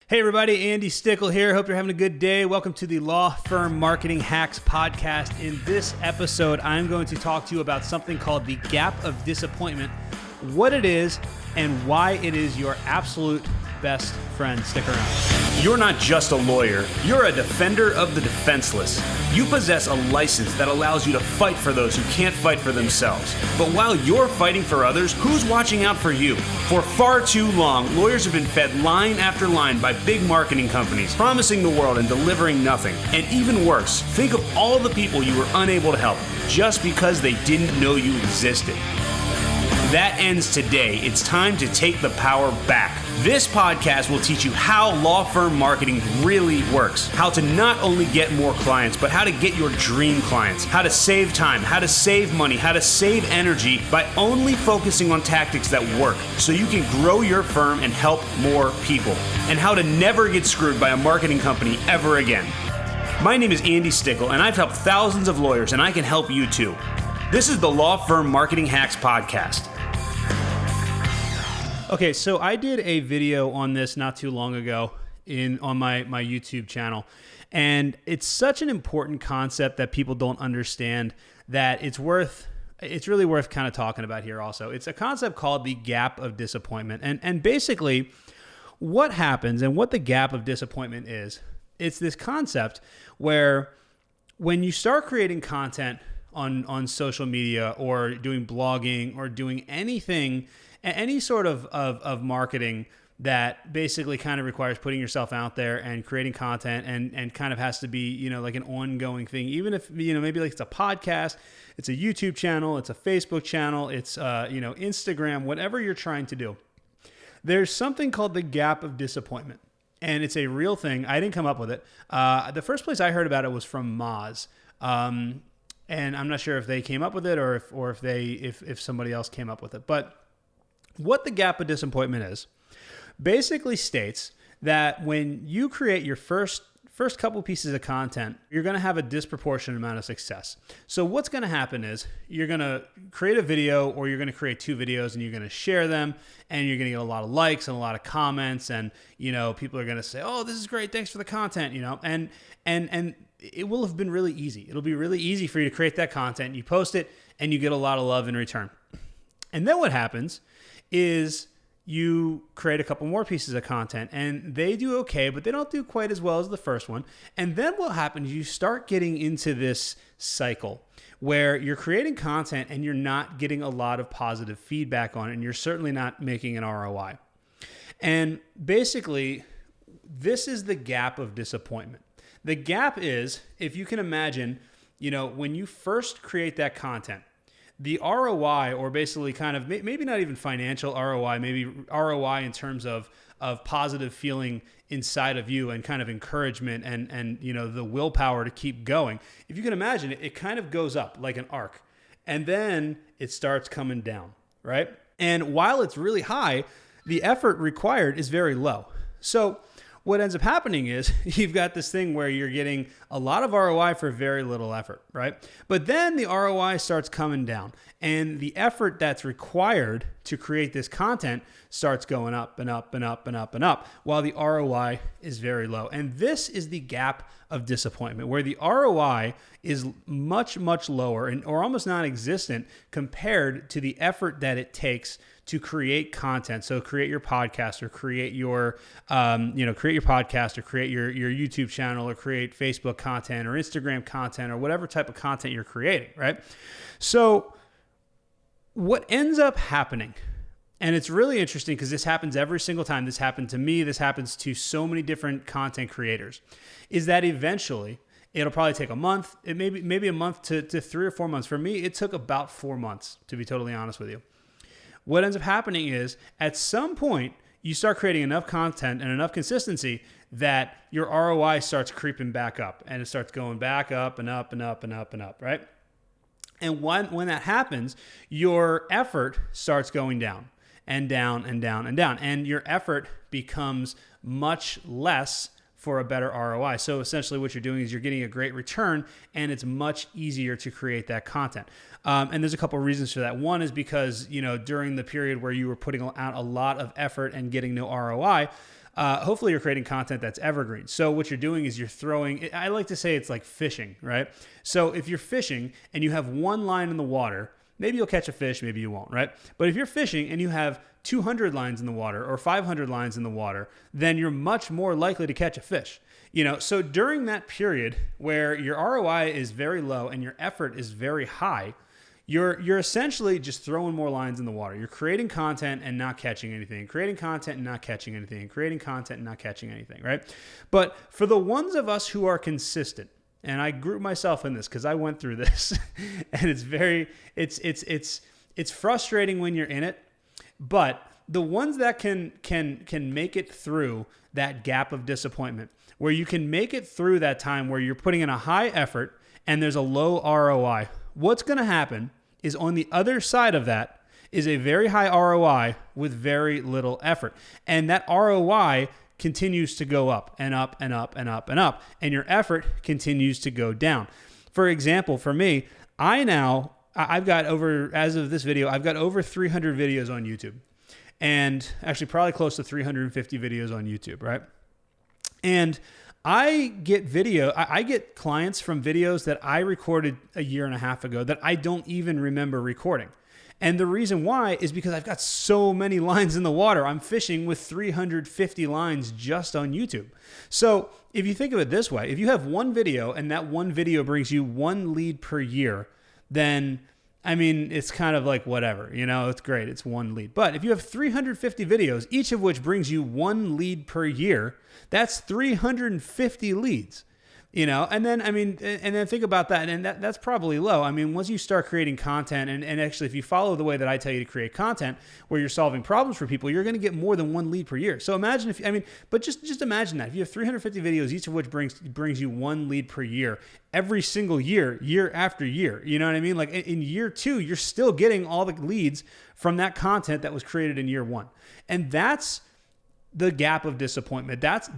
Hey everybody, Andy Stickel here. Hope you're having a good day. Welcome to the Law Firm Marketing Hacks podcast. In this episode, I'm going to talk to you about something called the gap of disappointment, what it is, and why it is your absolute best friend. Stick around. You're not just a lawyer, you're a defender of the defenseless. You possess a license that allows you to fight for those who can't fight for themselves. But while you're fighting for others, who's watching out for you? For far too long, lawyers have been fed line after line by big marketing companies, promising the world and delivering nothing. And even worse, think of all the people you were unable to help just because they didn't know you existed. That ends today. It's time to take the power back. This podcast will teach you how law firm marketing really works, how to not only get more clients, but how to get your dream clients, how to save time, how to save money, how to save energy by only focusing on tactics that work so you can grow your firm and help more people, and how to never get screwed by a marketing company ever again. My name is Andy Stickel, and I've helped thousands of lawyers, and I can help you too. This is the Law Firm Marketing Hacks podcast. Okay, so I did a video on this not too long ago on my YouTube channel, and it's such an important concept that people don't understand that it's really worth kind of talking about here also. It's a concept called the gap of disappointment, and basically what happens and what the gap of disappointment is, it's this concept where when you start creating content on social media or doing blogging or doing anything, any sort of marketing that basically kind of requires putting yourself out there and creating content and kind of has to be, like an ongoing thing, even if, maybe like it's a podcast, it's a YouTube channel, it's a Facebook channel, it's, Instagram, whatever you're trying to do. There's something called the gap of disappointment, and it's a real thing. I didn't come up with it. The first place I heard about it was from Moz. And I'm not sure if they came up with it or if somebody else came up with it, but what the gap of disappointment is basically states that when you create your first couple pieces of content, you're going to have a disproportionate amount of success. So what's going to happen is you're going to create a video, or you're going to create two videos, and you're going to share them, and you're going to get a lot of likes and a lot of comments, and people are going to say, "Oh, this is great, thanks for the content," and it will have been really easy. It'll be really easy for you to create that content. You post it, and you get a lot of love in return. And then what happens is you create a couple more pieces of content, and they do okay, but they don't do quite as well as the first one. And then what happens, you start getting into this cycle where you're creating content and you're not getting a lot of positive feedback on it, and you're certainly not making an ROI. And basically, this is the gap of disappointment. The gap is, if you can imagine, when you first create that content, the ROI, or basically kind of maybe not even financial ROI, maybe ROI in terms of positive feeling inside of you and kind of encouragement and the willpower to keep going. If you can imagine it, it kind of goes up like an arc, and then it starts coming down, right? And while it's really high, the effort required is very low. So what ends up happening is you've got this thing where you're getting a lot of ROI for very little effort, right? But then the ROI starts coming down, and the effort that's required to create this content starts going up and up and up and up and up, while the ROI is very low. And this is the gap of disappointment, where the ROI is much, much lower or almost non-existent compared to the effort that it takes to create content. So create your podcast, or create your podcast, or create your YouTube channel, or create Facebook content or Instagram content, or whatever type of content you're creating, right? So what ends up happening, and it's really interesting because this happens every single time. This happened to me. This happens to so many different content creators, is that eventually it'll probably take a month. It maybe a month to 3 or 4 months. For me, it took about 4 months, to be totally honest with you. What ends up happening is at some point you start creating enough content and enough consistency that your ROI starts creeping back up, and it starts going back up and up and up and up and up, right? And when that happens, your effort starts going down and down and down and down, and your effort becomes much less for a better ROI. So essentially what you're doing is you're getting a great return, and it's much easier to create that content. And there's a couple of reasons for that. One is because, during the period where you were putting out a lot of effort and getting no ROI, hopefully you're creating content that's evergreen. So what you're doing is you're throwing, I like to say it's like fishing, right? So if you're fishing and you have one line in the water, maybe you'll catch a fish, maybe you won't, right? But if you're fishing and you have 200 lines in the water or 500 lines in the water, then you're much more likely to catch a fish. So during that period where your ROI is very low and your effort is very high, you're essentially just throwing more lines in the water. You're creating content and not catching anything, creating content and not catching anything, creating content and not catching anything, right? But for the ones of us who are consistent, and I group myself in this because I went through this, and it's frustrating when you're in it, but the ones that can make it through that gap of disappointment, where you can make it through that time where you're putting in a high effort and there's a low ROI, what's going to happen is on the other side of that is a very high ROI with very little effort. And that ROI continues to go up and up and up and up and up, and your effort continues to go down. For example, for me, I've got over, as of this video, I've got over 300 videos on YouTube. And actually probably close to 350 videos on YouTube, right? And I get clients from videos that I recorded a year and a half ago that I don't even remember recording. And the reason why is because I've got so many lines in the water. I'm fishing with 350 lines just on YouTube. So if you think of it this way, if you have one video and that one video brings you one lead per year, then it's kind of like whatever, it's great. It's one lead. But if you have 350 videos, each of which brings you one lead per year, that's 350 leads, and then think about that. And that's probably low. Once you start creating content and actually, if you follow the way that I tell you to create content where you're solving problems for people, you're going to get more than one lead per year. So imagine but just imagine that if you have 350 videos, each of which brings you one lead per year, every single year, year after year, you know what I mean? Like in year 2, you're still getting all the leads from that content that was created in year 1. And that's the gap of disappointment. That's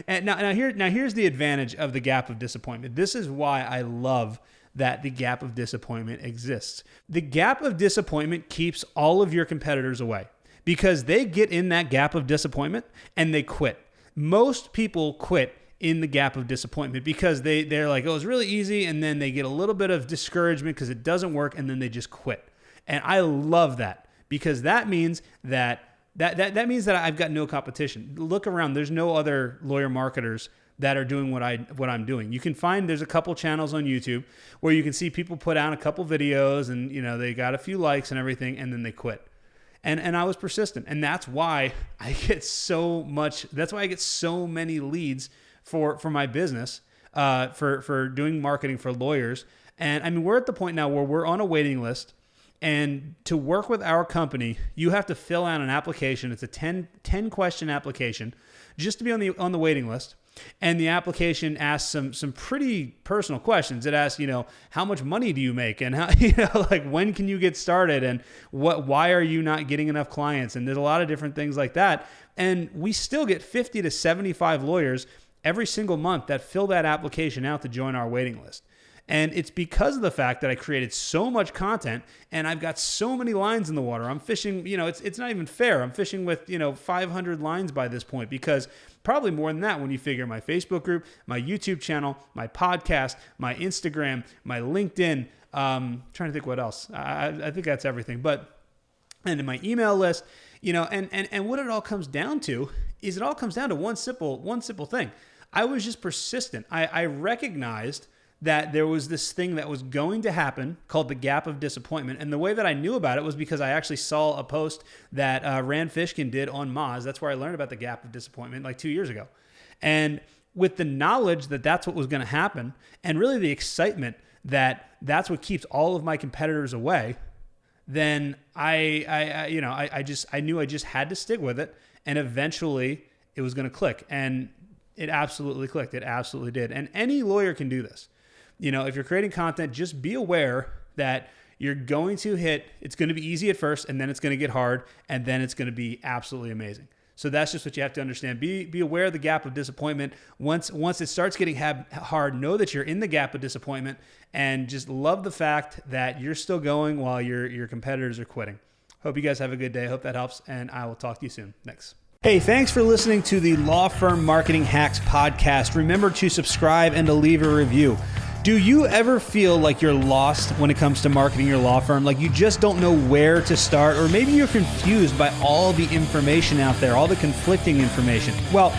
and now here's the advantage of the gap of disappointment. This is why I love that the gap of disappointment exists. The gap of disappointment keeps all of your competitors away because they get in that gap of disappointment and they quit. Most people quit in the gap of disappointment because they're like, oh, it's really easy, and then they get a little bit of discouragement because it doesn't work, and then they just quit. And I love that because that means that I've got no competition. Look around. There's no other lawyer marketers that are doing what I'm doing. You can find, there's a couple channels on YouTube where you can see people put out a couple videos and, they got a few likes and everything, and then they quit. And I was persistent. And that's why I get so many leads for my business, for doing marketing for lawyers. And we're at the point now where we're on a waiting list. And to work with our company, you have to fill out an application. It's a 10 question application just to be on the waiting list. And the application asks some pretty personal questions. It asks, how much money do you make, and how, like when can you get started, and why are you not getting enough clients? And there's a lot of different things like that. And we still get 50 to 75 lawyers every single month that fill that application out to join our waiting list. And it's because of the fact that I created so much content and I've got so many lines in the water. I'm fishing, it's not even fair. I'm fishing with, 500 lines by this point, because probably more than that when you figure my Facebook group, my YouTube channel, my podcast, my Instagram, my LinkedIn, trying to think what else. I think that's everything. And in my email list, and what it all comes down to is one simple thing. I was just persistent. I recognized that there was this thing that was going to happen called the gap of disappointment. And the way that I knew about it was because I actually saw a post that Rand Fishkin did on Moz. That's where I learned about the gap of disappointment like 2 years ago. And with the knowledge that that's what was going to happen, and really the excitement that that's what keeps all of my competitors away, then I knew I just had to stick with it, and eventually it was going to click. And it absolutely clicked. It absolutely did. And any lawyer can do this. If you're creating content, just be aware that you're going to it's going to be easy at first, and then it's going to get hard, and then it's going to be absolutely amazing. So that's just what you have to understand. Be aware of the gap of disappointment. Once it starts getting hard, know that you're in the gap of disappointment, and just love the fact that you're still going while your competitors are quitting. Hope you guys have a good day. Hope that helps, and I will talk to you soon. Thanks. Hey, thanks for listening to the Law Firm Marketing Hacks podcast. Remember to subscribe and to leave a review. Do you ever feel like you're lost when it comes to marketing your law firm? Like you just don't know where to start, or maybe you're confused by all the information out there, all the conflicting information? Well,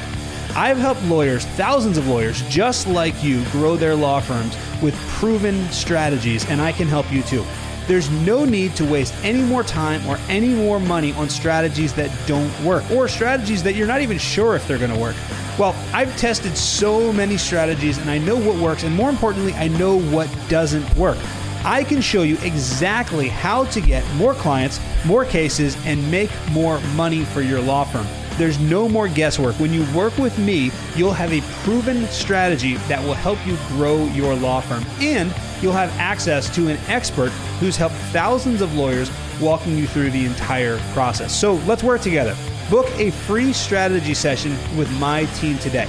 I've helped lawyers, thousands of lawyers just like you, grow their law firms with proven strategies, and I can help you too. There's no need to waste any more time or any more money on strategies that don't work, or strategies that you're not even sure if they're going to work. Well, I've tested so many strategies and I know what works, and more importantly, I know what doesn't work. I can show you exactly how to get more clients, more cases, and make more money for your law firm. There's no more guesswork. When you work with me, you'll have a proven strategy that will help you grow your law firm, and you'll have access to an expert who's helped thousands of lawyers, walking you through the entire process. So let's work together. Book a free strategy session with my team today.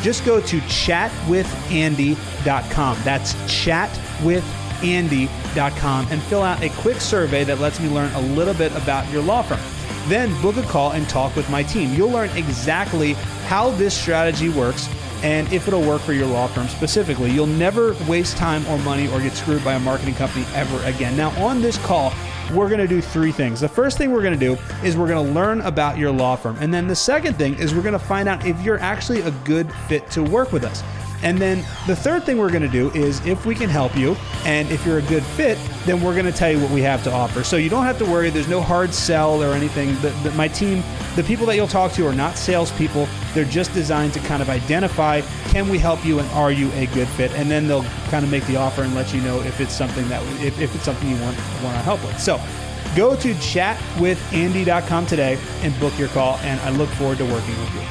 Just go to chatwithandy.com. That's chatwithandy.com and fill out a quick survey that lets me learn a little bit about your law firm. Then book a call and talk with my team. You'll learn exactly how this strategy works and if it'll work for your law firm specifically. You'll never waste time or money or get screwed by a marketing company ever again. Now, on this call, we're going to do three things. The first thing we're going to do is we're going to learn about your law firm. And then the second thing is we're going to find out if you're actually a good fit to work with us. And then the third thing we're going to do is if we can help you, and if you're a good fit, then we're going to tell you what we have to offer. So you don't have to worry. There's no hard sell or anything. My team, the people that you'll talk to are not salespeople. They're just designed to kind of identify, can we help you and are you a good fit? And then they'll kind of make the offer and let you know if it's something that if it's something you want to help with. So go to chatwithandy.com today and book your call, and I look forward to working with you.